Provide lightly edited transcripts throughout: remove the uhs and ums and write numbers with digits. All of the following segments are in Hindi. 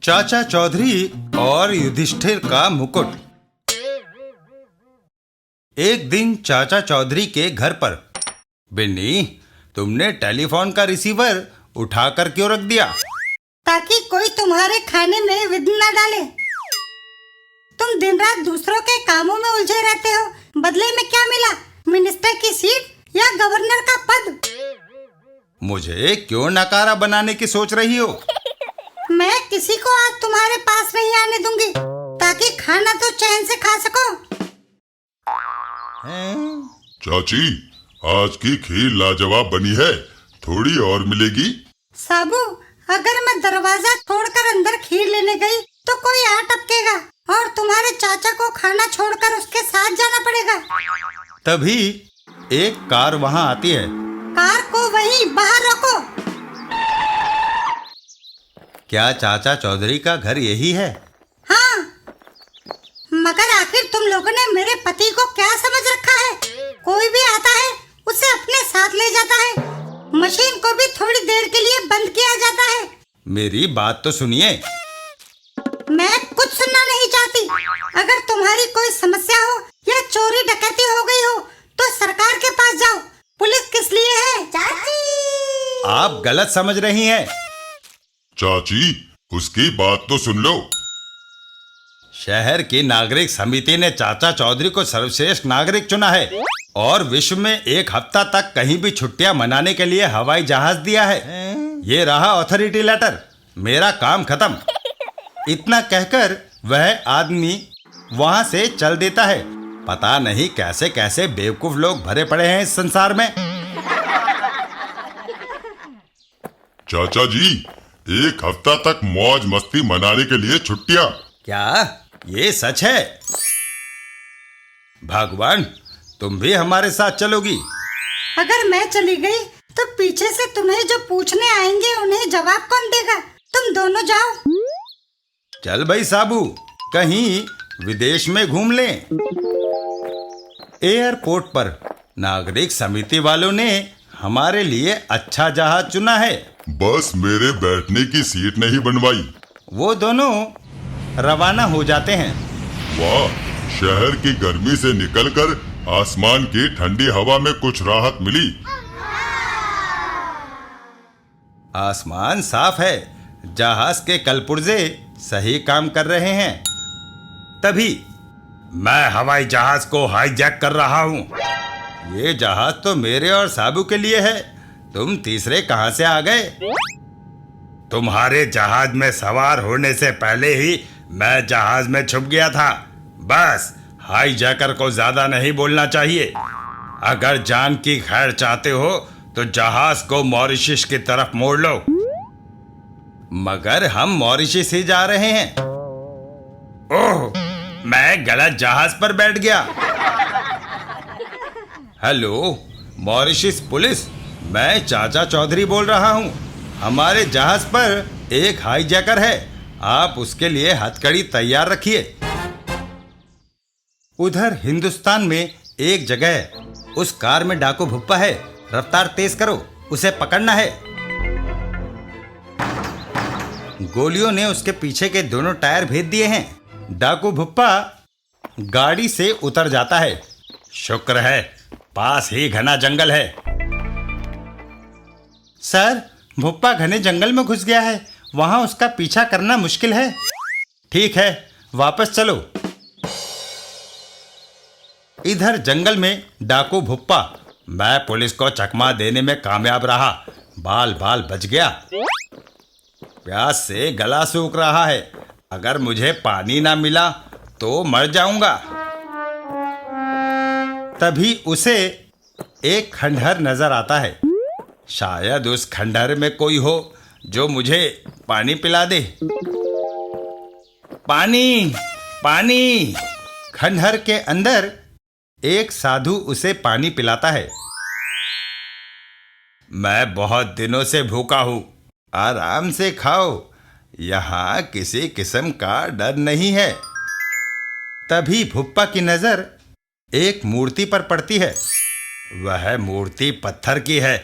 चाचा चौधरी और युधिष्ठिर का मुकुट। एक दिन चाचा चौधरी के घर पर, बिन्नी, तुमने टेलीफोन का रिसीवर उठाकर क्यों रख दिया? ताकि कोई तुम्हारे खाने में विघ्न न डाले। तुम दिन रात दूसरों के कामों में उलझे रहते हो। बदले में क्या मिला? मिनिस्टर की सीट या गवर्नर का पद? मुझे क्यों नकारा बनाने की सोच रही हो? मैं किसी को आज तुम्हारे पास नहीं आने दूंगी, ताकि खाना तो चैन से खा सको। चाची, आज की खीर लाजवाब बनी है, थोड़ी और मिलेगी? साबू, अगर मैं दरवाजा तोड़कर अंदर खीर लेने गई तो कोई आ टपकेगा और तुम्हारे चाचा को खाना छोड़कर उसके साथ जाना पड़ेगा। तभी एक कार वहां आती है। कार को वहीं बाहर रोको। क्या चाचा चौधरी का घर यही है? हाँ, मगर आखिर तुम लोगों ने मेरे पति को क्या समझ रखा है? कोई भी आता है उसे अपने साथ ले जाता है। मशीन को भी थोड़ी देर के लिए बंद किया जाता है। मेरी बात तो सुनिए। मैं कुछ सुनना नहीं चाहती। अगर तुम्हारी कोई समस्या हो या चोरी डकैती हो गई हो तो सरकार के पास जाओ। पुलिस किस लिए है? चाची, आप गलत समझ रही हैं। चाची, उसकी बात तो सुन लो। शहर की नागरिक समिति ने चाचा चौधरी को सर्वश्रेष्ठ नागरिक चुना है और विश्व में एक हफ्ता तक कहीं भी छुट्टियां मनाने के लिए हवाई जहाज दिया है। ये रहा अथॉरिटी लेटर। मेरा काम खत्म। इतना कहकर वह आदमी वहां से चल देता है। पता नहीं कैसे कैसे बेवकूफ लोग भरे पड़े हैं इस संसार में। चाचा जी, एक हफ्ता तक मौज मस्ती मनाने के लिए छुट्टियां? क्या ये सच है? भगवान, तुम भी हमारे साथ चलोगी? अगर मैं चली गई तो पीछे से तुम्हें जो पूछने आएंगे उन्हें जवाब कौन देगा? तुम दोनों जाओ। चल भाई साबू, कहीं विदेश में घूम लें। एयरपोर्ट पर नागरिक समिति वालों ने हमारे लिए अच्छा जहाज चुना है। बस मेरे बैठने की सीट नहीं बनवाई। वो दोनों रवाना हो जाते हैं। वाह, शहर की गर्मी से निकलकर आसमान की ठंडी हवा में कुछ राहत मिली। आसमान साफ है। जहाज के कलपुर्जे सही काम कर रहे हैं। तभी मैं हवाई जहाज को हाईजैक कर रहा हूँ। ये जहाज तो मेरे और साबू के लिए है। तुम तीसरे कहां से आ गए? तुम्हारे जहाज में सवार होने से पहले ही मैं जहाज में छुप गया था। बस हाईजैकर को ज्यादा नहीं बोलना चाहिए। अगर जान की खैर चाहते हो तो जहाज को मॉरिशस की तरफ मोड़ लो। मगर हम मॉरिशस ही जा रहे हैं। ओह, मैं गलत जहाज पर बैठ गया। हेलो मॉरिशस पुलिस, मैं चाचा चौधरी बोल रहा हूँ। हमारे जहाज पर एक हाईजैकर है। आप उसके लिए हथकड़ी तैयार रखिए। उधर हिंदुस्तान में एक जगह है। उस कार में डाकू भुप्पा है। रफ्तार तेज करो, उसे पकड़ना है। गोलियों ने उसके पीछे के दोनों टायर भेद दिए हैं। डाकू भुप्पा गाड़ी से उतर जाता है। शुक्र है पास ही घना जंगल है। सर, भुप्पा घने जंगल में घुस गया है। वहां उसका पीछा करना मुश्किल है। ठीक है, वापस चलो। इधर जंगल में डाकू भुप्पा, मैं पुलिस को चकमा देने में कामयाब रहा। बाल बाल बच गया। प्यास से गला सूख रहा है। अगर मुझे पानी ना मिला तो मर जाऊंगा। तभी उसे एक खंडहर नजर आता है। शायद उस खंडहर में कोई हो जो मुझे पानी पिला दे। पानी, पानी। खंडहर के अंदर एक साधु उसे पानी पिलाता है। मैं बहुत दिनों से भूखा हूं। आराम से खाओ, यहाँ किसी किस्म का डर नहीं है। तभी भुप्पा की नजर एक मूर्ति पर पड़ती है। वह मूर्ति पत्थर की है,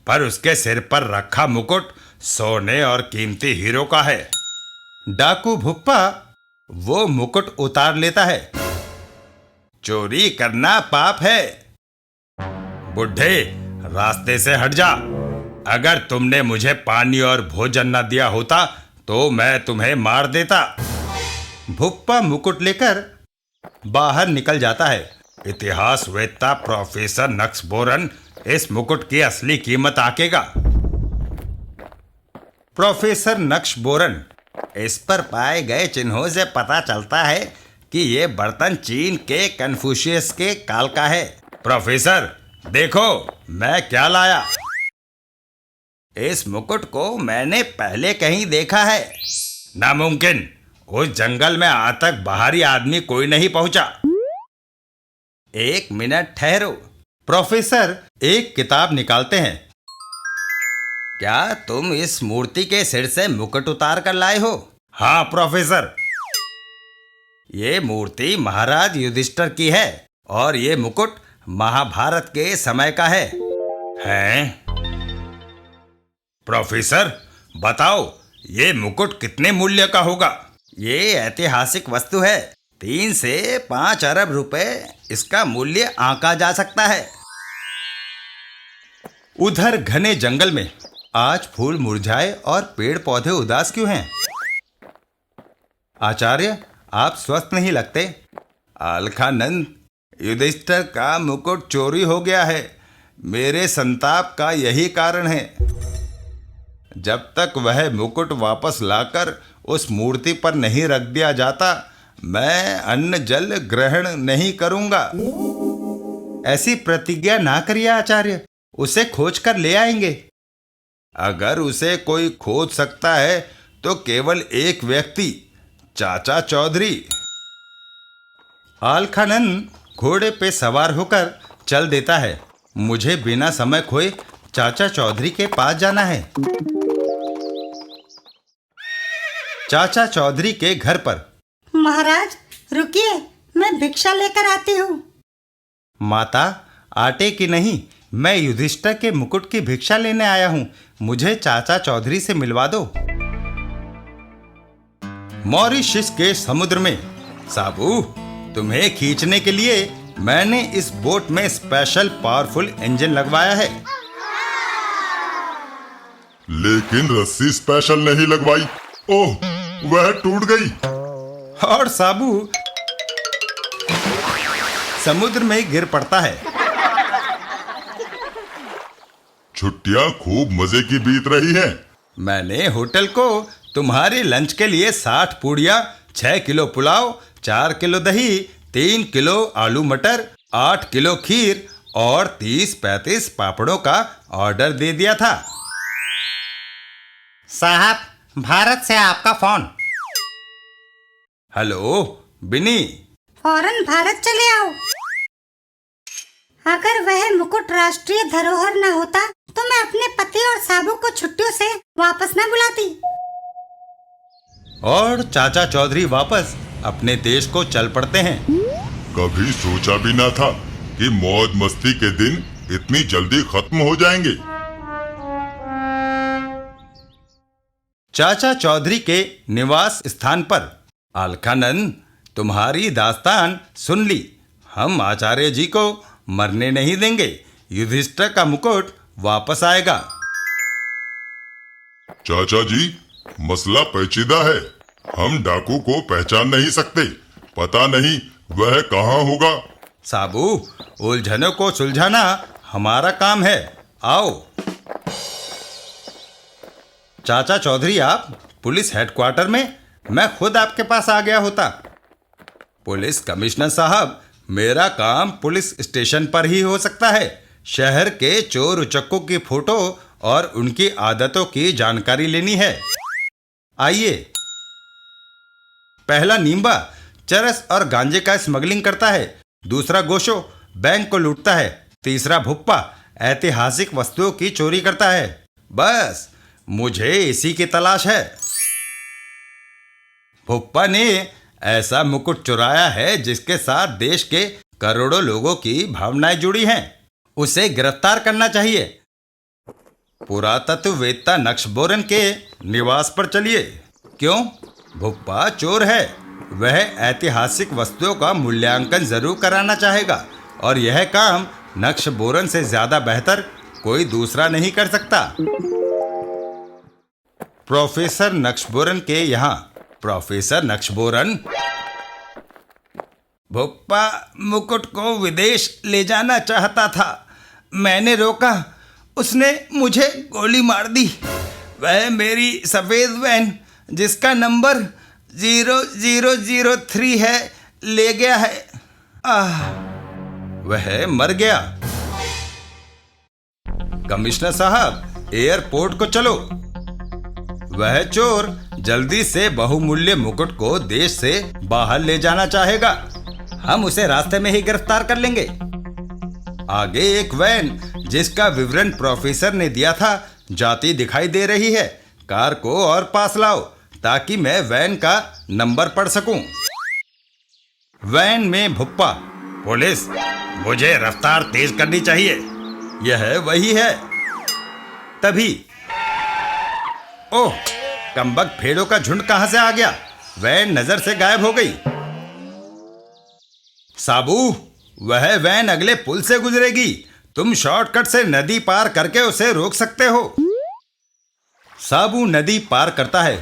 पर उसके सिर पर रखा मुकुट सोने और कीमती हीरो का है। डाकू भुप्पा वो मुकुट उतार लेता है। चोरी करना पाप है। बुढ़े, रास्ते से हट जा। अगर तुमने मुझे पानी और भोजन न दिया होता तो मैं तुम्हें मार देता। भुप्पा मुकुट लेकर बाहर निकल जाता है। इतिहासवेत्ता प्रोफेसर नक्सबोरन इस मुकुट की असली कीमत आंकेगा। प्रोफेसर नक्सबोरन, इस पर पाए गए चिन्हों से पता चलता है कि ये बर्तन चीन के कन्फ्यूशियस के काल का है। प्रोफेसर, देखो मैं क्या लाया। इस मुकुट को मैंने पहले कहीं देखा है। नामुमकिन, उस जंगल में आज तक बाहरी आदमी कोई नहीं पहुंचा। एक मिनट ठहरो। प्रोफेसर एक किताब निकालते हैं। क्या तुम इस मूर्ति के सिर से मुकुट उतार कर लाए हो? हाँ प्रोफेसर, ये मूर्ति महाराज युधिष्ठिर की है और ये मुकुट महाभारत के समय का है। हैं? प्रोफेसर बताओ, ये मुकुट कितने मूल्य का होगा? ये ऐतिहासिक वस्तु है। 3 से 5 अरब रुपए इसका मूल्य आंका जा सकता है। उधर घने जंगल में आज फूल मुरझाए और पेड़ पौधे उदास क्यों हैं? आचार्य, आप स्वस्थ नहीं लगते। अलखानंद, युधिष्ठिर का मुकुट चोरी हो गया है। मेरे संताप का यही कारण है। जब तक वह मुकुट वापस लाकर उस मूर्ति पर नहीं रख दिया जाता, मैं अन्न जल ग्रहण नहीं करूंगा। ऐसी प्रतिज्ञा ना करिए आचार्य, उसे खोज कर ले आएंगे। अगर उसे कोई खोज सकता है तो केवल एक व्यक्ति, चाचा चौधरी। अलखानंद घोड़े पे सवार होकर चल देता है। मुझे बिना समय खोए चाचा चौधरी के पास जाना है। चाचा चौधरी के घर पर। महाराज रुकिए, मैं भिक्षा लेकर आती हूँ। माता, आटे की नहीं, मैं युधिष्ठिर के मुकुट की भिक्षा लेने आया हूँ। मुझे चाचा चौधरी से मिलवा दो। मॉरिशस के समुद्र में। साबू, तुम्हें खींचने के लिए मैंने इस बोट में स्पेशल पावरफुल इंजन लगवाया है। लेकिन रस्सी स्पेशल नहीं लगवाई। ओह, वह टूट गई। और साबू समुद्र में गिर पड़ता है। छुट्टियां खूब मजे की बीत रही हैं। मैंने होटल को तुम्हारे लंच के लिए 60 पूड़ियाँ, 6 किलो पुलाव, 4 किलो दही, 3 किलो आलू मटर, 8 किलो खीर और 30-35 पापड़ों का ऑर्डर दे दिया था। साहब, भारत से आपका फोन। हेलो बिनी। फौरन भारत चले आओ। अगर वह मुकुट राष्ट्रीय धरोहर न होता तो मैं अपने पति और साबू को छुट्टियों से वापस न बुलाती। और चाचा चौधरी वापस अपने देश को चल पड़ते हैं। कभी सोचा भी ना था कि मौज मस्ती के दिन इतनी जल्दी खत्म हो जाएंगे। चाचा चौधरी के निवास स्थान पर। अलखानंद, तुम्हारी दास्तान सुन ली। हम आचार्य जी को मरने नहीं देंगे। युधिष्ठिर का मुकुट वापस आएगा। चाचा जी, मसला पेचीदा है। हम डाकू को पहचान नहीं सकते। पता नहीं वह कहाँ होगा। साबू, उलझनों को सुलझाना हमारा काम है। आओ। चाचा चौधरी, आप पुलिस हेडक्वार्टर में? मैं खुद आपके पास आ गया होता। पुलिस कमिश्नर साहब, मेरा काम पुलिस स्टेशन पर ही हो सकता है। शहर के चोर उचक्कों की फोटो और उनकी आदतों की जानकारी लेनी है। आइए। पहला नींबा चरस और गांजे का स्मगलिंग करता है। दूसरा गोशो बैंक को लूटता है। तीसरा भुप्पा ऐतिहासिक वस्तुओं की चोरी करता है। बस मुझे इसी की तलाश है। भुप्पा ने ऐसा मुकुट चुराया है जिसके साथ देश के करोड़ों लोगों की भावनाएं जुड़ी हैं। उसे गिरफ्तार करना चाहिए। पुरातत्ववेत्ता नक्सबोरन के निवास पर चलिए। क्यों? भुप्पा चोर है। वह ऐतिहासिक वस्तुओं का मूल्यांकन जरूर कराना चाहेगा और यह काम नक्शबोरन से ज्यादा बेहतर कोई दूसरा नहीं कर सकता। प्रोफेसर नक्शबोरन के यहाँ। प्रोफेसर नक्शबोरन, भुप्पा मुकुट को विदेश ले जाना चाहता था। मैंने रोका, उसने मुझे गोली मार दी। वह मेरी सफेद वैन जिसका नंबर 0003 है ले गया है। वह मर गया। कमिश्नर साहब, एयरपोर्ट को चलो। वह चोर जल्दी से बहुमूल्य मुकुट को देश से बाहर ले जाना चाहेगा। हम उसे रास्ते में ही गिरफ्तार कर लेंगे। आगे एक वैन जिसका विवरण प्रोफेसर ने दिया था जाती दिखाई दे रही है। कार को और पास लाओ ताकि मैं वैन का नंबर पढ़ सकूं। वैन में भुप्पा। पुलिस, मुझे रफ्तार तेज करनी चाहिए। यह वही है। तभी ओह, कमबख्त भेड़ों का झुंड कहां से आ गया? वैन नजर से गायब हो गई। साबू, वह वैन अगले पुल से गुजरेगी। तुम शॉर्टकट से नदी पार करके उसे रोक सकते हो। साबू नदी पार करता है।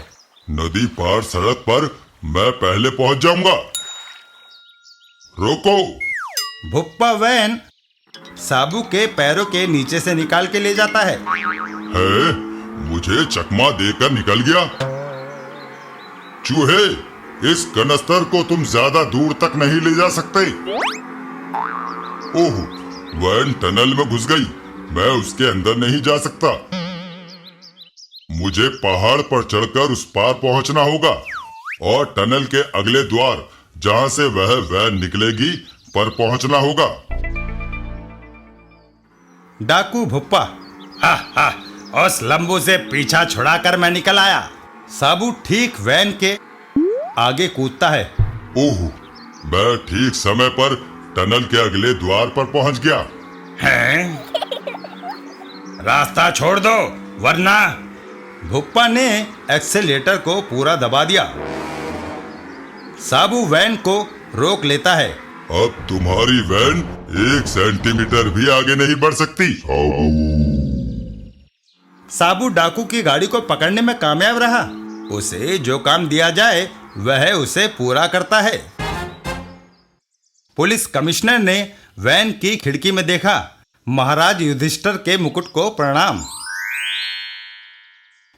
नदी पार सड़क पर मैं पहले पहुंच जाऊंगा। रोको। भुप्पा वैन साबू के पैरों के नीचे से निकाल के ले जाता है। मुझे चकमा देकर निकल गया। चूहे, इस कनस्तर को तुम ज्यादा दूर तक नहीं ले जा सकते। ओह, वैन टनल में घुस गई। मैं उसके अंदर नहीं जा सकता। मुझे पहाड़ पर चढ़कर उस पार पहुंचना होगा और टनल के अगले द्वार जहां से वह वैन निकलेगी पर पहुंचना होगा। डाकू भुप्पा, हा हा, उस लंबू से पीछा छुड़ाकर मैं निकल आया। साबू ठीक वैन के आगे कूदता है। ओह, मैं ठीक समय पर टनल के अगले द्वार पर पहुंच गया। हैं? रास्ता छोड़ दो वरना। भुप्पा ने एक्सेलेटर को पूरा दबा दिया। साबू वैन को रोक लेता है। अब तुम्हारी वैन 1 सेंटीमीटर भी आगे नहीं बढ़ सकती। साबू डाकू की गाड़ी को पकड़ने में कामयाब रहा। उसे जो काम दिया जाए वह उसे पूरा करता है। पुलिस कमिश्नर ने वैन की खिड़की में देखा। महाराज युधिष्ठिर के मुकुट को प्रणाम।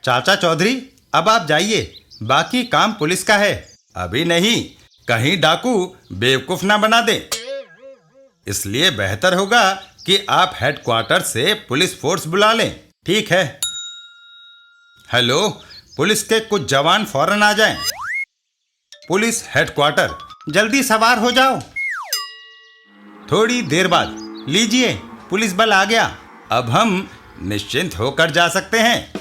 चाचा चौधरी, अब आप जाइए, बाकी काम पुलिस का है। अभी नहीं, कहीं डाकू बेवकूफ ना बना दे। इसलिए बेहतर होगा कि आप हेडक्वार्टर से पुलिस फोर्स बुला लें। ठीक है। हेलो, पुलिस के कुछ जवान फौरन आ जाएं। पुलिस हेडक्वार्टर, जल्दी सवार हो जाओ। थोड़ी देर बाद, लीजिए, पुलिस बल आ गया। अब हम निश्चिंत होकर जा सकते हैं।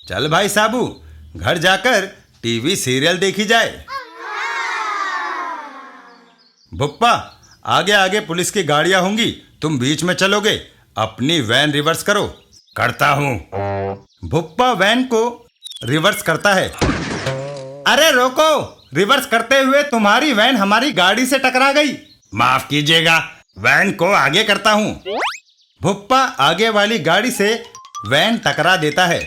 चल भाई साबू, घर जाकर टीवी सीरियल देखी जाए। भुप्पा, आगे आगे पुलिस की गाड़ियां होंगी, तुम बीच में चलोगे। अपनी वैन रिवर्स करो। करता हूं। भुप्पा वैन को रिवर्स करता है। अरे रोको, रिवर्स करते हुए तुम्हारी वैन हमारी गाड़ी से टकरा गई। माफ कीजिएगा, वैन को आगे करता हूं। भुप्पा आगे वाली गाड़ी से वैन टकरा देता है।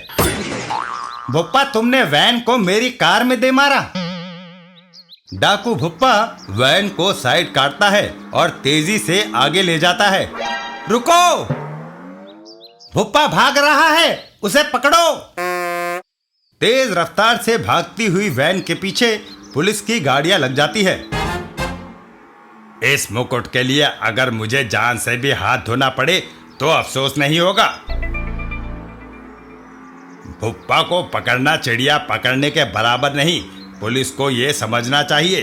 भुप्पा, तुमने वैन को मेरी कार में दे मारा। डाकू भुप्पा वैन को साइड काटता है और तेजी से आगे ले जाता है। रुको, भुप्पा भाग रहा है, उसे पकड़ो। तेज रफ्तार से भागती हुई वैन के पीछे पुलिस की गाड़ियां लग जाती है। इस मुकुट के लिए अगर मुझे जान से भी हाथ धोना पड़े तो अफसोस नहीं होगा। भुप्पा को पकड़ना चिड़िया पकड़ने के बराबर नहीं, पुलिस को यह समझना चाहिए।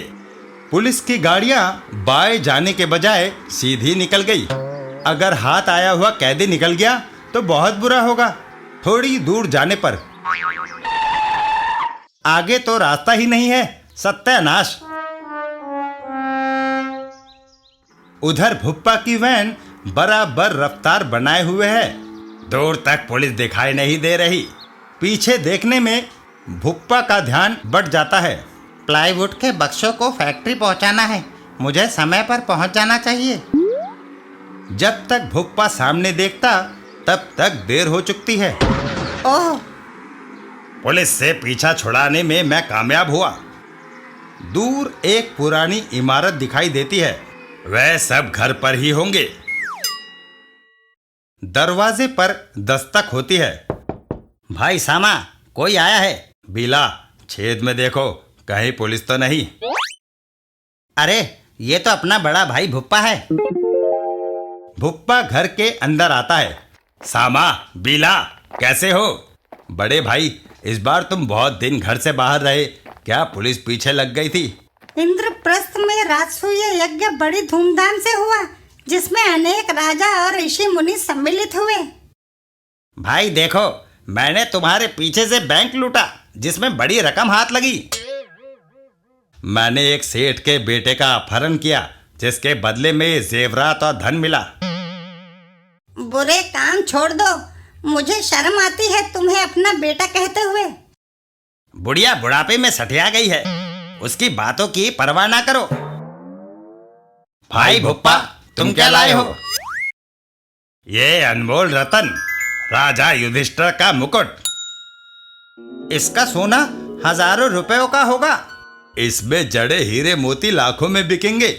पुलिस की गाड़ियां बाएं जाने के बजाय सीधी निकल गई। अगर हाथ आया हुआ कैदी निकल गया तो बहुत बुरा होगा। थोड़ी दूर जाने पर आगे तो रास्ता ही नहीं है, सत्यानाश। उधर भुप्पा की वैन बराबर रफ्तार बनाए हुए है। दूर तक पुलिस दिखाई नहीं दे रही। पीछे देखने में भुप्पा का ध्यान बढ़ जाता है। प्लाईवुड के बक्सों को फैक्ट्री पहुंचाना है, मुझे समय पर पहुंच जाना चाहिए। जब तक भुप्पा सामने देखता तब तक देर हो चुकी है। ओह, पुलिस से पीछा छुड़ाने में मैं कामयाब हुआ। दूर एक पुरानी इमारत दिखाई देती है। वह सब घर पर ही होंगे। दरवाजे पर दस्तक होती है। भाई सामा, कोई आया है? बीला, छेद में देखो, कहीं पुलिस तो नहीं। अरे, ये तो अपना बड़ा भाई भुप्पा है। भुप्पा घर के अंदर आता है। सामा, बीला, कैसे हो? बड़े भाई, इस बार तुम बहुत दिन घर से बाहर रहे, क्या पुलिस पीछे लग गई थी? इंद्रप्रस्थ में राजसूय यज्ञ बड़ी धूमधाम से हुआ, जिसमें अनेक राजा और ऋषि मुनि सम्मिलित हुए। भाई देखो, मैंने तुम्हारे पीछे से बैंक लूटा, जिसमें बड़ी रकम हाथ लगी। मैंने एक सेठ के बेटे का अपहरण किया, जिसके बदले में जेवरात और धन मिला। बुरे काम छोड़ दो, मुझे शर्म आती है तुम्हें अपना बेटा कहते हुए। बुढ़िया बुढ़ापे में सठिया गई है, उसकी बातों की परवाह ना करो। भाई भुप्पा, तुम क्या लाए हो? ये अनमोल रतन, राजा युधिष्ठिर का मुकुट। इसका सोना हजारों रुपयों का होगा। इसमें जड़े हीरे मोती लाखों में बिकेंगे।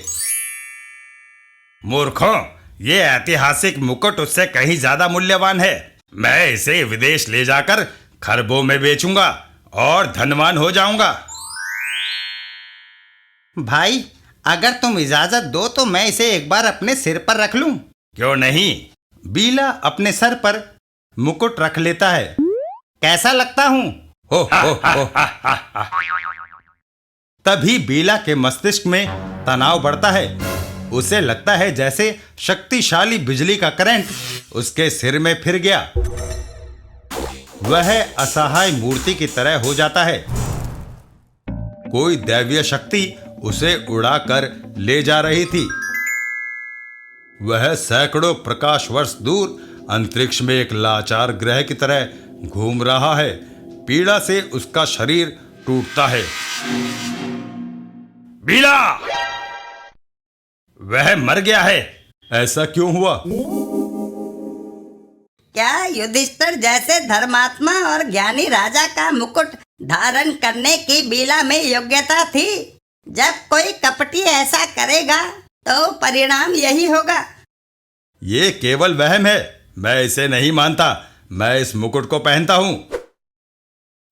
मूर्खों, ये ऐतिहासिक मुकुट उससे कहीं ज्यादा मूल्यवान है। मैं इसे विदेश ले जाकर खरबों में बेचूंगा और धनवान हो जाऊंगा। भाई, अगर तुम इजाजत दो तो मैं इसे एक बार अपने सिर पर रख लूं। क्यों नहीं? बीला अपने सर पर मुकुट रख लेता है। कैसा लगता हूं? हो तभी बीला के मस्तिष्क में तनाव बढ़ता है। उसे लगता है जैसे शक्तिशाली बिजली का करंट उसके सिर में फिर गया। वह असहाय मूर्ति की तरह हो जाता है। कोई दैवीय शक्ति उसे उड़ाकर ले जा रही थी। वह सैकड़ों प्रकाश वर्ष दूर अंतरिक्ष में एक लाचार ग्रह की तरह घूम रहा है। पीड़ा से उसका शरीर टूटता है। बीला, वह मर गया है। ऐसा क्यों हुआ? क्या युधिष्ठिर जैसे धर्मात्मा और ज्ञानी राजा का मुकुट धारण करने की बीला में योग्यता थी? जब कोई कपटी ऐसा करेगा तो परिणाम यही होगा। ये केवल वहम है, मैं इसे नहीं मानता। मैं इस मुकुट को पहनता हूं।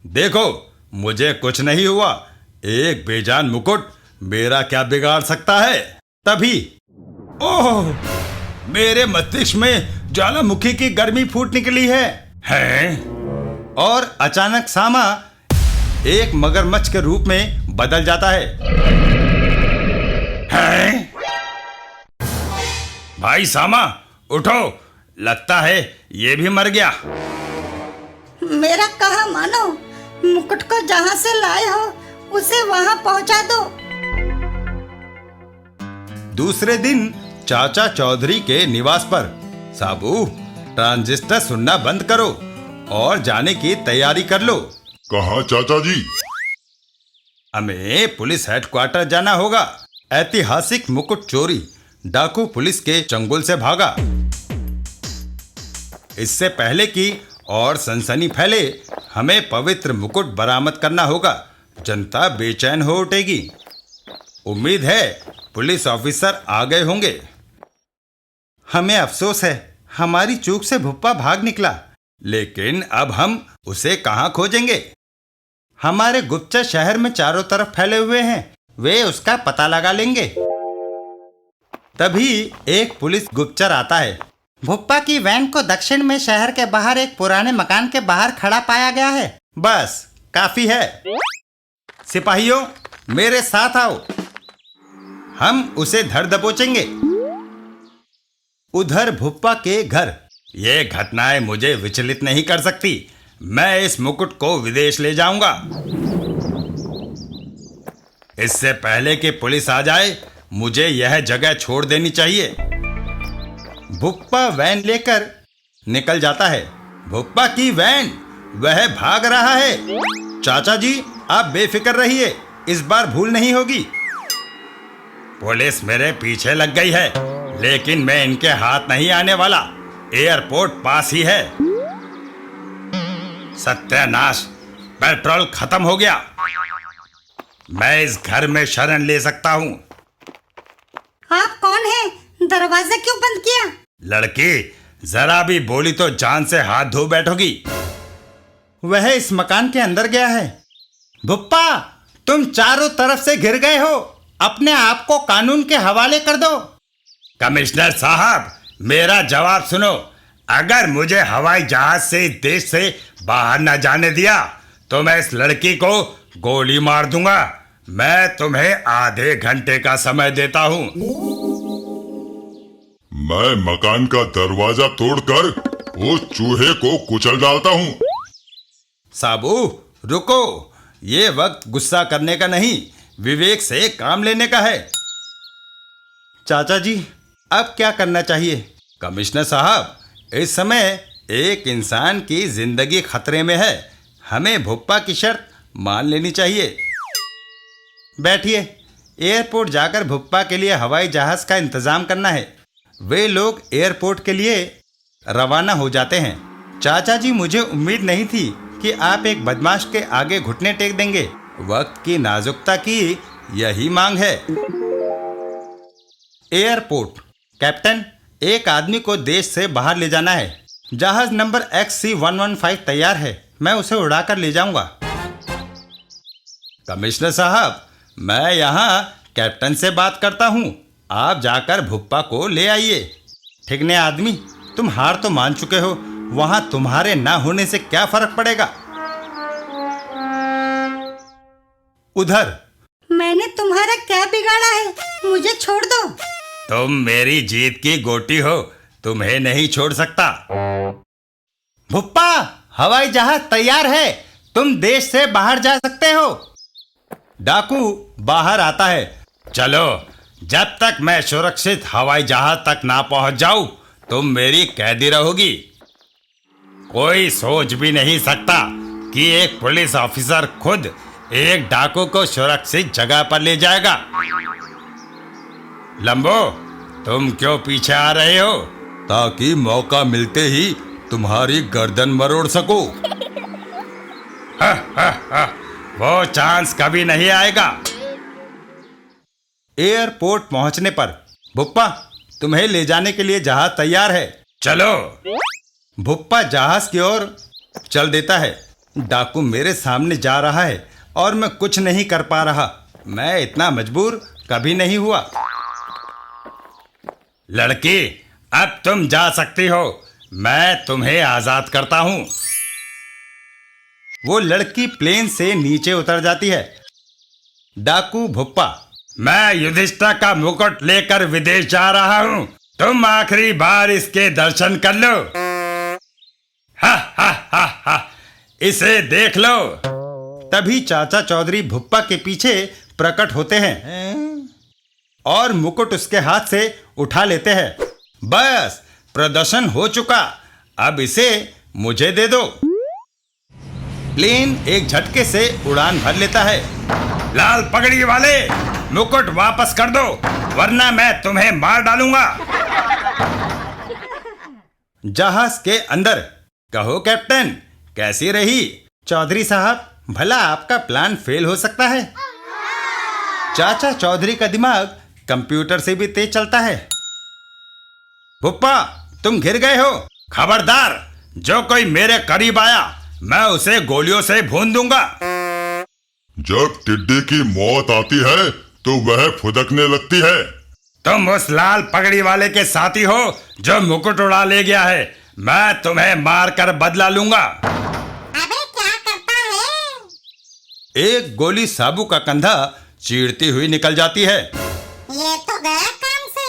देखो, मुझे कुछ नहीं हुआ। एक बेजान मुकुट मेरा क्या बिगाड़ सकता है? तभी ओह, मेरे मस्तिष्क में ज्वालामुखी की गर्मी फूट निकली है। और अचानक सामा एक मगरमच्छ के रूप में बदल जाता है। भाई सामा, उठो, लगता है ये भी मर गया। मेरा कहा मानो, मुकुट को जहां से लाए हो उसे वहां पहुंचा दो। दूसरे दिन चाचा चौधरी के निवास पर। साबू, ट्रांजिस्टर सुनना बंद करो और जाने की तैयारी कर लो। कहाँ चाचा जी? हमें पुलिस हेडक्वार्टर जाना होगा। ऐतिहासिक मुकुट चोरी, डाकू पुलिस के चंगुल से भागा। इससे पहले कि और सनसनी फैले, हमें पवित्र मुकुट बरामद करना होगा। जनता बेचैन हो उठेगी। उम्मीद है पुलिस ऑफिसर आ गए होंगे। हमें अफसोस है, हमारी चूक से भुप्पा भाग निकला। लेकिन अब हम उसे कहाँ खोजेंगे? हमारे गुप्तचर शहर में चारों तरफ फैले हुए हैं, वे उसका पता लगा लेंगे। तभी एक पुलिस गुप्तचर आता है। भुप्पा की वैन को दक्षिण में शहर के बाहर एक पुराने मकान के बाहर खड़ा पाया गया है। बस काफी है। सिपाहियों, मेरे साथ आओ, हम उसे धर दबोचेंगे। उधर भुप्पा के घर। ये घटनाएं मुझे विचलित नहीं कर सकती। मैं इस मुकुट को विदेश ले जाऊंगा। इससे पहले कि पुलिस आ जाए, मुझे यह जगह छोड़ देनी चाहिए। भुप्पा वैन लेकर निकल जाता है। भुप्पा की वैन, वह भाग रहा है। चाचा जी, आप बेफिक्र रहिए, इस बार भूल नहीं होगी। पुलिस मेरे पीछे लग गई है, लेकिन मैं इनके हाथ नहीं आने वाला। एयरपोर्ट पास ही है। सत्यानाश, पेट्रोल खत्म हो गया। मैं इस घर में शरण ले सकता हूँ। आप कौन हैं? दरवाजा क्यों बंद किया? लड़की, जरा भी बोली तो जान से हाथ धो बैठोगी। वह इस मकान के अंदर गया है। भुप्पा, तुम चारों तरफ से घिर गए हो, अपने आप को कानून के हवाले कर दो। कमिश्नर साहब, मेरा जवाब सुनो। अगर मुझे हवाई जहाज से इस देश से बाहर न जाने दिया तो मैं इस लड़की को गोली मार दूंगा। मैं तुम्हें आधे घंटे का समय देता हूँ। मैं मकान का दरवाजा तोड़कर वो चूहे को कुचल डालता हूँ। साबू, रुको, ये वक्त गुस्सा करने का नहीं, विवेक से काम लेने का है। चाचा जी, अब क्या करना चाहिए? कमिश्नर साहब, इस समय एक इंसान की जिंदगी खतरे में है, हमें भुप्पा की शर्त मान लेनी चाहिए। बैठिए, एयरपोर्ट जाकर भुप्पा के लिए हवाई जहाज का इंतजाम करना है। वे लोग एयरपोर्ट के लिए रवाना हो जाते हैं। चाचा जी, मुझे उम्मीद नहीं थी कि आप एक बदमाश के आगे घुटने टेक देंगे। वक्त की नाजुकता की यही मांग है। एयरपोर्ट। कैप्टन, एक आदमी को देश से बाहर ले जाना है। जहाज नंबर XC115 तैयार है, मैं उसे उड़ाकर ले जाऊंगा। कमिश्नर साहब, मैं यहाँ कैप्टन से बात करता हूँ, आप जाकर भुप्पा को ले आइए। ठिकने आदमी, तुम हार तो मान चुके हो, वहां तुम्हारे ना होने से क्या फर्क पड़ेगा। उधर। मैंने तुम्हारा क्या बिगाड़ा है? मुझे छोड़ दो। तुम मेरी जीत की गोटी हो, तुम्हें नहीं छोड़ सकता। भुप्पा, हवाई जहाज तैयार है, तुम देश से बाहर जा सकते हो। डाकू बाहर आता है। चलो, जब तक मैं सुरक्षित हवाई जहाज तक ना पहुंच जाऊं तुम मेरी कैदी रहोगी। कोई सोच भी नहीं सकता कि एक पुलिस ऑफिसर खुद एक डाकू को सुरक्षित जगह पर ले जाएगा। लंबो, तुम क्यों पीछे आ रहे हो? ताकि मौका मिलते ही तुम्हारी गर्दन मरोड़ सकूं। वो चांस कभी नहीं आएगा। एयरपोर्ट पहुंचने पर, भुप्पा, तुम्हें ले जाने के लिए जहाज तैयार है, चलो। भुप्पा जहाज की ओर चल देता है। डाकू मेरे सामने जा रहा है और मैं कुछ नहीं कर पा रहा। मैं इतना मजबूर कभी नहीं हुआ। लड़की, अब तुम जा सकती हो, मैं तुम्हें आजाद करता हूं। वो लड़की प्लेन से नीचे उतर जाती है। डाकू भुप्पा, मैं युधिष्ठिर का मुकुट लेकर विदेश जा रहा हूं, तुम आखिरी बार इसके दर्शन कर लो। हा हा हा हा, इसे देख लो। तभी चाचा चौधरी भुप्पा के पीछे प्रकट होते हैं और मुकुट उसके हाथ से उठा लेते हैं। बस, प्रदर्शन हो चुका, अब इसे मुझे दे दो। प्लेन एक झटके से उड़ान भर लेता है। लाल पगड़ी वाले, मुकुट वापस कर दो, वरना मैं तुम्हें मार डालूंगा। जहाज के अंदर, कहो कैप्टन, कैसी रही? चौधरी साहब, भला आपका प्लान फेल हो सकता है। चाचा चौधरी का दिमाग कंप्यूटर से भी तेज चलता है। भुप्पा, तुम घिर गए हो। खबरदार, जो कोई मेरे करीब आया मैं उसे गोलियों से भून दूंगा। जब टिड्डी की मौत आती है तो वह फुदकने लगती है। तुम उस लाल पगड़ी वाले के साथी हो जो मुकुट उड़ा ले गया है। मैं तुम्हें मार कर बदला लूंगा। अबे क्या करता है? एक गोली साबू का कंधा चीरती हुई निकल जाती है। ये तो गया काम से।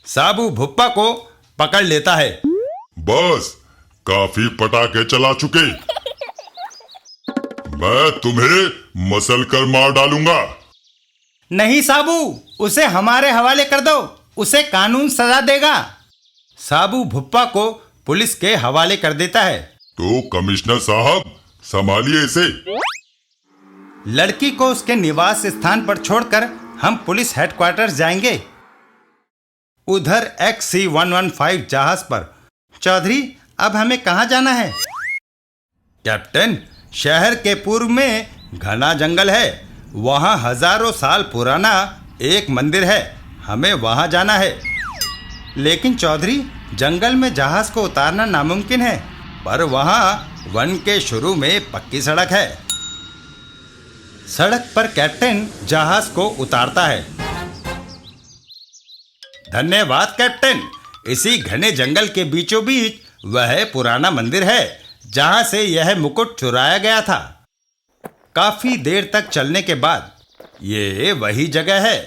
साबू भुप्पा को पकड़ लेता है। बस, काफी पटाखे चला चुके, मैं तुम्हें मसल कर मार डालूंगा। नहीं साबू, उसे हमारे हवाले कर दो, उसे कानून सजा देगा। साबू भुप्पा को पुलिस के हवाले कर देता है। तो कमिश्नर साहब, संभालिए इसे। लड़की को उसके निवास स्थान पर छोड़कर हम पुलिस हेडक्वार्टर जाएंगे। उधर XC-115 जहाज पर। चौधरी, अब हमें कहाँ जाना है? कैप्टन, शहर के पूर्व में घना जंगल है। वहाँ हजारों साल पुराना एक मंदिर है। हमें वहाँ जाना है। लेकिन चौधरी, जंगल में जहाज को उतारना नामुमकिन है, पर वहाँ वन के शुरू में पक्की सड़क है। सड़क पर कैप्टन जहाज को उतारता है। धन्यवाद कैप्टन। इसी घने जंगल के बीचों बीच वह पुराना मंदिर है जहां से यह मुकुट चुराया गया था। काफी देर तक चलने के बाद ये वही जगह है।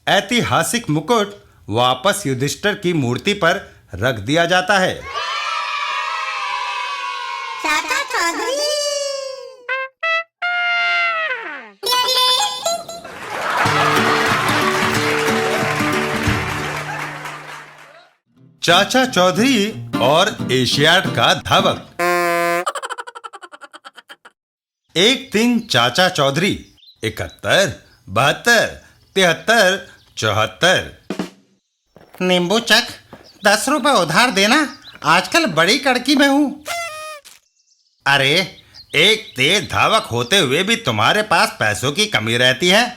ऐतिहासिक मुकुट वापस युधिष्ठिर की मूर्ति पर रख दिया जाता है। चाचा चौधरी, चाचा चौधरी और एशियाड का धावक। एक दिन चाचा चौधरी 71, 72, 73, 74। नींबू चक, 10 रुपए उधार देना, आजकल बड़ी कड़की में हूं। अरे, एक तेज धावक होते हुए भी तुम्हारे पास पैसों की कमी रहती है।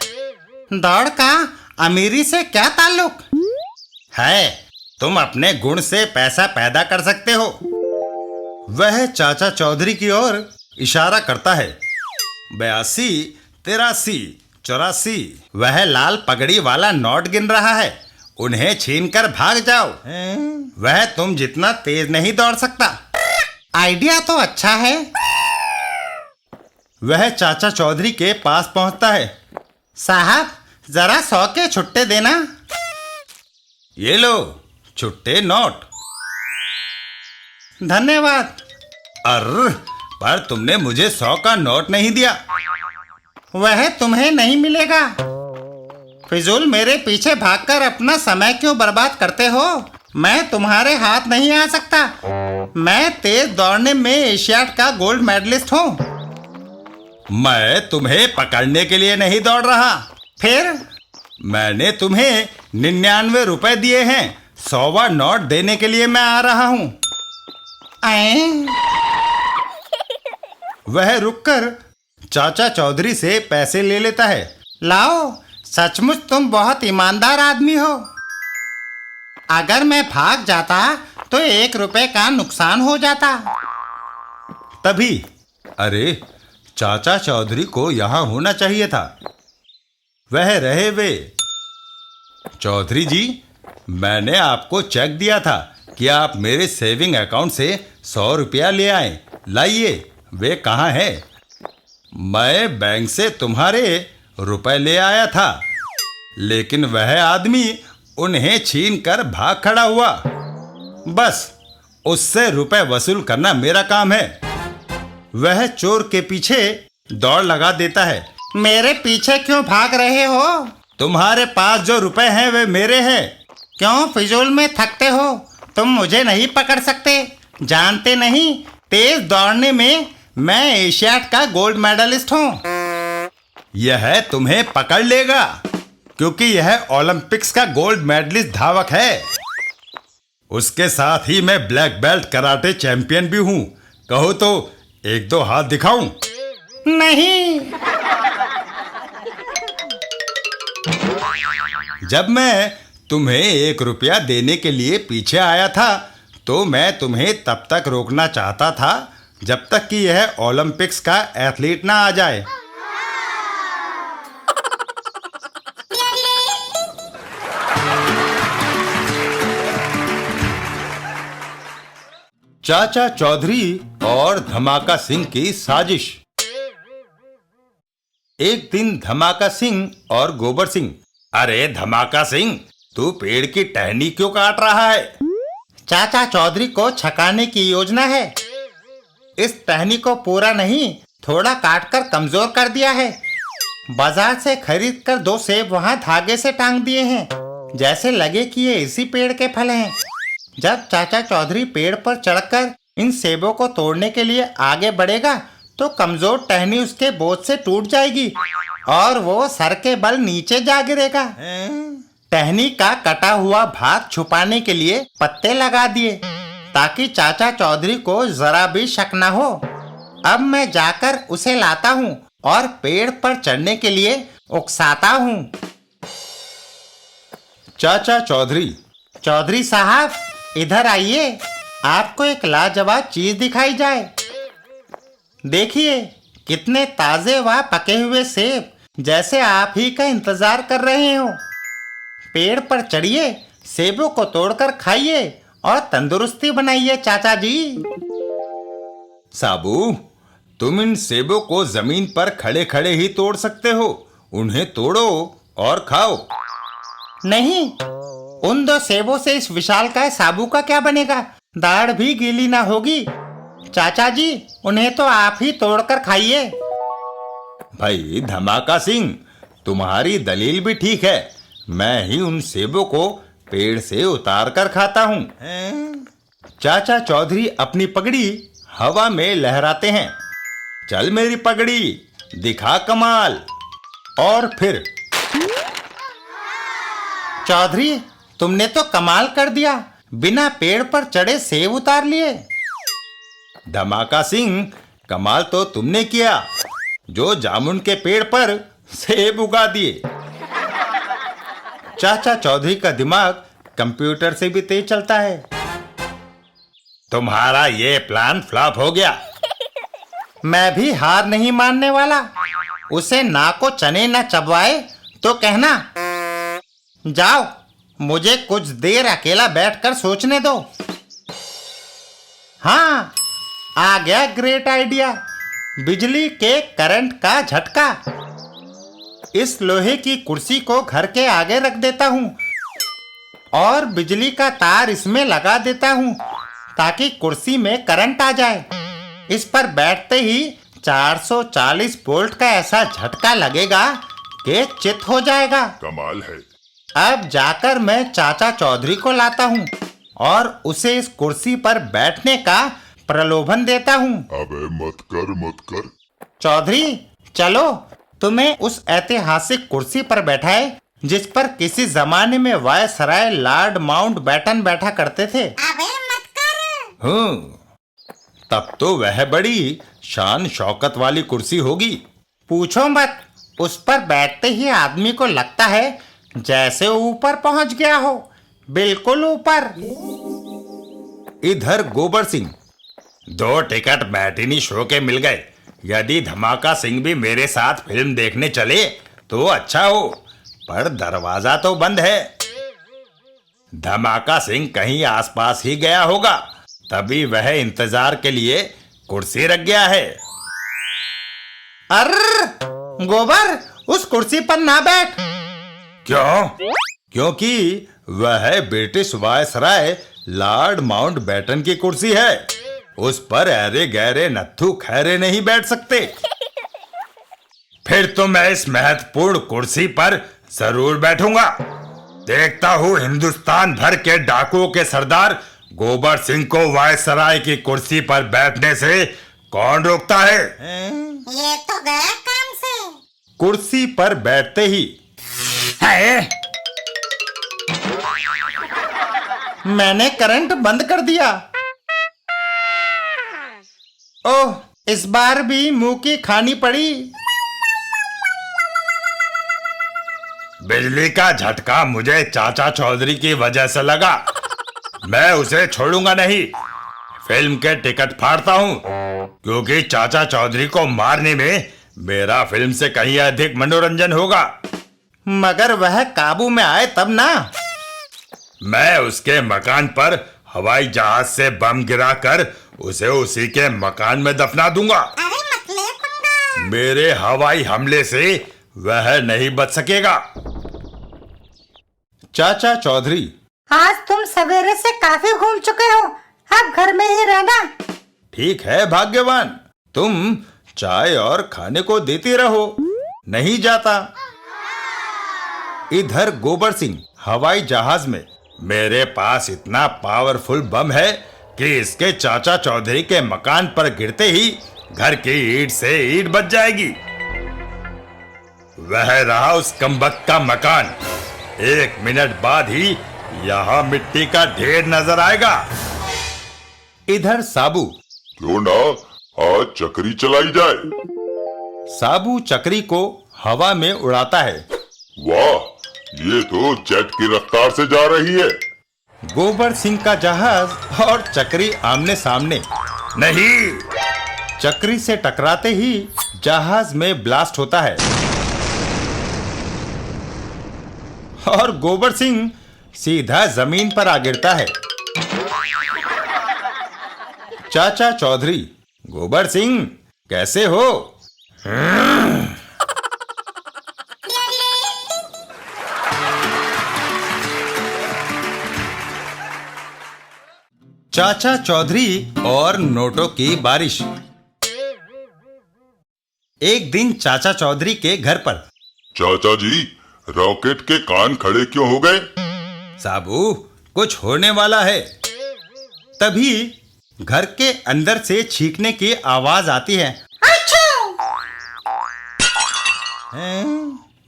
दौड़ का अमीरी से क्या ताल्लुक है? तुम अपने गुण से पैसा पैदा कर सकते हो। वह चाचा चौधरी की ओर इशारा करता है। 82, 83, 84। वह लाल पगड़ी वाला नोट गिन रहा है। उन्हें छीनकर भाग जाओ। वह तुम जितना तेज नहीं दौड़ सकता। आइडिया तो अच्छा है। वह चाचा चौधरी के पास पहुंचता है। साहब, जरा 100 के छुट्टे देना। ये लो छुट्टे नोट। धन्यवाद। अर्र, पर तुमने मुझे 100 का नोट नहीं दिया। वह तुम्हें नहीं मिलेगा। फिजूल मेरे पीछे भागकर अपना समय क्यों बर्बाद करते हो? मैं तुम्हारे हाथ नहीं आ सकता। मैं तेज दौड़ने में एशियाड का गोल्ड मेडलिस्ट हूँ। मैं तुम्हें पकड़ने के लिए नहीं दौड़ रहा। फिर? मैंने तुम्हें 99 रुपए दिए हैं। 100वां नोट देने के लिए मैं आ रहा हूं। वह रुककर चाचा चौधरी से पैसे ले लेता है। लाओ, सचमुच तुम बहुत ईमानदार आदमी हो। अगर मैं भाग जाता तो 1 रुपए का नुकसान हो जाता। तभी, अरे, चाचा चौधरी को यहां होना चाहिए था। वह रहे वे। चौधरी जी, मैंने आपको चेक दिया था कि आप मेरे सेविंग अकाउंट से 100 रुपया ले आए। लाइए, वे कहाँ है? मैं बैंक से तुम्हारे रुपए ले आया था, लेकिन वह आदमी उन्हें छीन कर भाग खड़ा हुआ। बस उससे रुपए वसूल करना मेरा काम है। वह चोर के पीछे दौड़ लगा देता है। मेरे पीछे क्यों भाग रहे हो? तुम्हारे पास जो रुपए हैं वे मेरे हैं। क्यों फिजूल में थकते हो? तुम मुझे नहीं पकड़ सकते। जानते नहीं, तेज दौड़ने में मैं एशियाड का गोल्ड मेडलिस्ट हूँ। यह तुम्हें पकड़ लेगा, क्योंकि यह ओलंपिक्स का गोल्ड मेडलिस्ट धावक है। उसके साथ ही मैं ब्लैक बेल्ट कराटे चैंपियन भी हूँ। कहो तो 1-2 हाथ दिखाऊं? नहीं। जब मैं तुम्हें 1 रुपया देने के लिए पीछे आया था, तो मैं तुम्हें तब तक रोकना चाहता था जब तक कि यह ओलंपिक्स का एथलीट ना आ जाए। चाचा चौधरी और धमाका सिंह की साजिश। एक दिन धमाका सिंह और गोबर सिंह। अरे धमाका सिंह, तू पेड़ की टहनी क्यों काट रहा है? चाचा चौधरी को छकाने की योजना है। इस टहनी को पूरा नहीं, थोड़ा काटकर कमजोर कर दिया है। बाजार से खरीद कर 2 सेब वहां धागे से टांग दिए हैं, जैसे लगे कि ये इसी पेड़ के फल हैं। जब चाचा चौधरी पेड़ पर चढ़कर इन सेबों को तोड़ने के लिए आगे बढ़ेगा तो कमजोर टहनी उसके बोझ से टूट जाएगी और वो सर के बल नीचे जा गिरेगा। टहनी का कटा हुआ भाग छुपाने के लिए पत्ते लगा दिए ताकि चाचा चौधरी को जरा भी शक न हो। अब मैं जाकर उसे लाता हूँ और पेड़ पर चढ़ने के लिए उकसाता हूँ। चाचा चौधरी। चौधरी साहब इधर आइए, आपको एक लाजवाब चीज दिखाई जाए। देखिए कितने ताजे व पके हुए सेब, जैसे आप ही का इंतजार कर रहे हो। पेड़ पर चढ़िए, सेबों को तोड़कर खाइए और तंदुरुस्ती बनाइए चाचा जी। साबू, तुम इन सेबों को जमीन पर खड़े खड़े ही तोड़ सकते हो, उन्हें तोड़ो और खाओ। नहीं, उन 2 सेबों से इस विशालकाय साबू का क्या बनेगा? दाढ़ भी गीली ना होगी। चाचा जी उन्हें तो आप ही तोड़कर खाइए। भाई धमाका सिंह, तुम्हारी दलील भी ठीक है, मैं ही उन सेबों को पेड़ से उतार कर खाता हूँ। चाचा चौधरी अपनी पगड़ी हवा में लहराते हैं। चल मेरी पगड़ी, दिखा कमाल। और फिर चौधरी तुमने तो कमाल कर दिया, बिना पेड़ पर चढ़े सेब उतार लिए। धमाका सिंह, कमाल तो तुमने किया जो जामुन के पेड़ पर सेब उगा दिए। चाचा चौधरी का दिमाग कंप्यूटर से भी तेज चलता है। तुम्हारा ये प्लान फ्लॉप हो गया। मैं भी हार नहीं मानने वाला। उसे ना को चने ना चबवाए तो कहना। जाओ, मुझे कुछ देर अकेला बैठकर सोचने दो। हाँ, आ गया ग्रेट आइडिया, बिजली के करंट का झटका। इस लोहे की कुर्सी को घर के आगे रख देता हूँ और बिजली का तार इसमें लगा देता हूँ ताकि कुर्सी में करंट आ जाए। इस पर बैठते ही 440 वोल्ट का ऐसा झटका लगेगा कि चित हो जाएगा। कमाल है। अब जाकर मैं चाचा चौधरी को लाता हूँ और उसे इस कुर्सी पर बैठने का प्रलोभन देता हूँ। अबे मत कर। चौधरी चलो, तुम्हें उस ऐतिहासिक कुर्सी पर बैठाए जिस पर किसी जमाने में वायसराय लॉर्ड माउंटबेटन बैठा करते थे। अबे मत कर। तब तो वह बड़ी शान शौकत वाली कुर्सी होगी। पूछो मत, उस पर बैठते ही आदमी को लगता है जैसे ऊपर पहुंच गया हो, बिल्कुल ऊपर। इधर गोबर सिंह। 2 टिकट मैटिनी शो के मिल गए। यदि धमाका सिंह भी मेरे साथ फिल्म देखने चले तो अच्छा हो, पर दरवाजा तो बंद है। धमाका सिंह कहीं आसपास ही गया होगा, तभी वह इंतजार के लिए कुर्सी रख गया है। अर्र गोबर, उस कुर्सी पर ना बैठ। क्यों? क्योंकि वह ब्रिटिश वायसराय लॉर्ड माउंटबेटन की कुर्सी है, उस पर ऐरे गहरे नत्थु खैरे नहीं बैठ सकते। फिर तो मैं इस महत्वपूर्ण कुर्सी पर जरूर बैठूंगा। देखता हूँ हिंदुस्तान भर के डाकुओं के सरदार गोबर सिंह को वायसराय की कुर्सी पर बैठने से कौन रोकता है। ये तो गया काम से। कुर्सी पर बैठते ही मैंने करंट बंद कर दिया। ओह, इस बार भी मुंह की खानी पड़ी। बिजली का झटका मुझे चाचा चौधरी की वजह से लगा। मैं उसे छोड़ूंगा नहीं। फिल्म के टिकट फाड़ता हूँ, क्योंकि चाचा चौधरी को मारने में मेरा फिल्म से कहीं अधिक मनोरंजन होगा। मगर वह काबू में आए तब ना। मैं उसके मकान पर हवाई जहाज से बम गिराकर उसे उसी के मकान में दफना दूंगा। अरे मत ले पंगा। मेरे हवाई हमले से वह नहीं बच सकेगा। चाचा चौधरी। आज तुम सवेरे से काफी घूम चुके हो, अब घर में ही रहना। ठीक है भाग्यवान, तुम चाय और खाने को देती रहो, नहीं जाता। इधर गोबर सिंह हवाई जहाज में। मेरे पास इतना पावरफुल बम है कि इसके चाचा चौधरी के मकान पर गिरते ही घर की ईंट से ईंट बच जाएगी। वह रहा उस कमबख्त का मकान। 1 मिनट बाद ही यहाँ मिट्टी का ढेर नजर आएगा। इधर साबू। क्यों ना आज चक्री चलाई जाए। साबू चक्री को हवा में उड़ाता है। वाह, ये तो जेट की रफ्तार से जा रही है। गोबर सिंह का जहाज और चक्री आमने सामने। नहीं, चक्री से टकराते ही जहाज में ब्लास्ट होता है और गोबर सिंह सीधा जमीन पर आ गिरता है। चाचा चौधरी। गोबर सिंह, कैसे हो? चाचा चौधरी और नोटों की बारिश। एक दिन चाचा चौधरी के घर पर। चाचा जी, रॉकेट के कान खड़े क्यों हो गए? साबू, कुछ होने वाला है। तभी घर के अंदर से छींकने की आवाज आती है।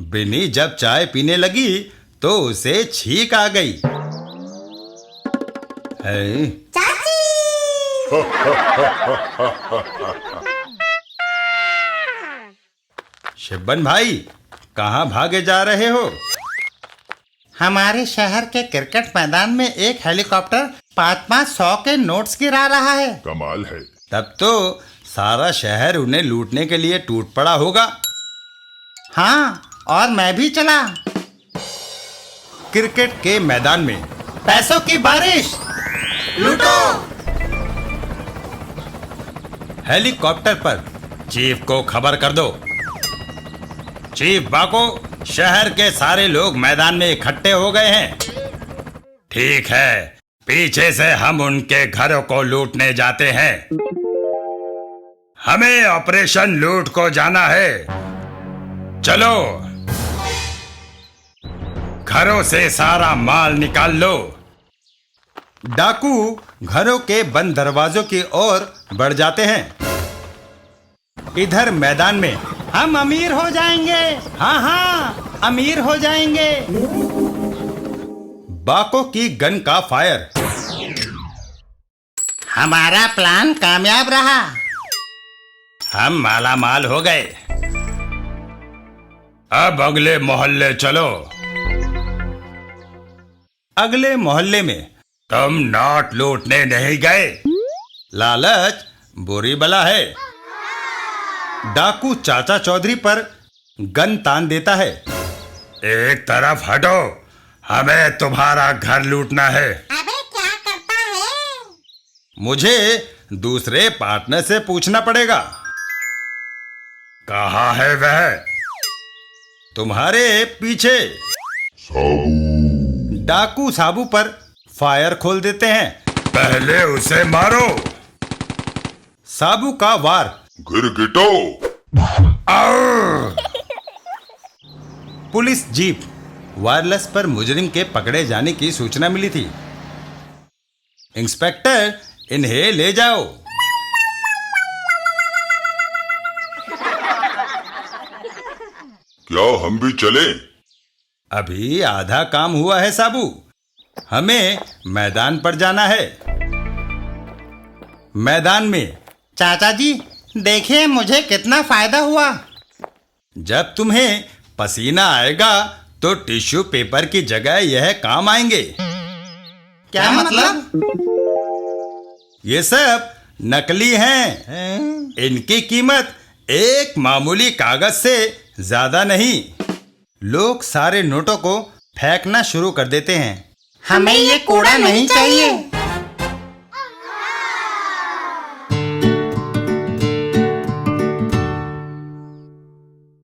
बिन्नी जब चाय पीने लगी तो उसे छींक आ गई। शिब्बन भाई, कहाँ भागे जा रहे हो? हमारे शहर के क्रिकेट मैदान में एक हेलीकॉप्टर 500 के नोट्स गिरा रहा है। कमाल है। तब तो सारा शहर उन्हें लूटने के लिए टूट पड़ा होगा। हाँ, और मैं भी चला। क्रिकेट के मैदान में पैसों की बारिश। लूटो। हेलीकॉप्टर पर। चीफ को खबर कर दो। चीफ बाको, शहर के सारे लोग मैदान में इकट्ठे हो गए हैं। ठीक है, पीछे से हम उनके घरों को लूटने जाते हैं। हमें ऑपरेशन लूट को जाना है। चलो, घरों से सारा माल निकाल लो। डाकू घरों के बंद दरवाजों की ओर बढ़ जाते हैं। इधर मैदान में हम अमीर हो जाएंगे। हाँ हाँ, अमीर हो जाएंगे। बाको की गन का फायर। हमारा प्लान कामयाब रहा। हम माला माल हो गए। अब अगले मोहल्ले चलो। अगले मोहल्ले में। तुम नोट लूटने नहीं गए? लालच बुरी बला है। डाकू चाचा चौधरी पर गन तान देता है। एक तरफ हटो, हमें तुम्हारा घर लूटना है। अबे क्या करता है? मुझे दूसरे पार्टनर से पूछना पड़ेगा। कहाँ है वह? तुम्हारे पीछे। डाकू साबू पर फायर खोल देते हैं। पहले उसे मारो। साबू का वार। गिरगिटो। Police jeep. वायरलेस पर मुजरिम के पकड़े जाने की सूचना मिली थी। इंस्पेक्टर, इन्हें ले जाओ। क्या हम भी चलें? अभी आधा काम हुआ है साबू। हमें मैदान पर जाना है। मैदान में। चाचा जी, देखिए मुझे कितना फायदा हुआ। जब तुम्हें पसीना आएगा तो टिश्यू पेपर की जगह यह काम आएंगे। क्या मतलब? ये सब नकली हैं। इनकी कीमत एक मामूली कागज से ज्यादा नहीं। लोग सारे नोटों को फेंकना शुरू कर देते हैं। हमें ये कूड़ा नहीं चाहिए।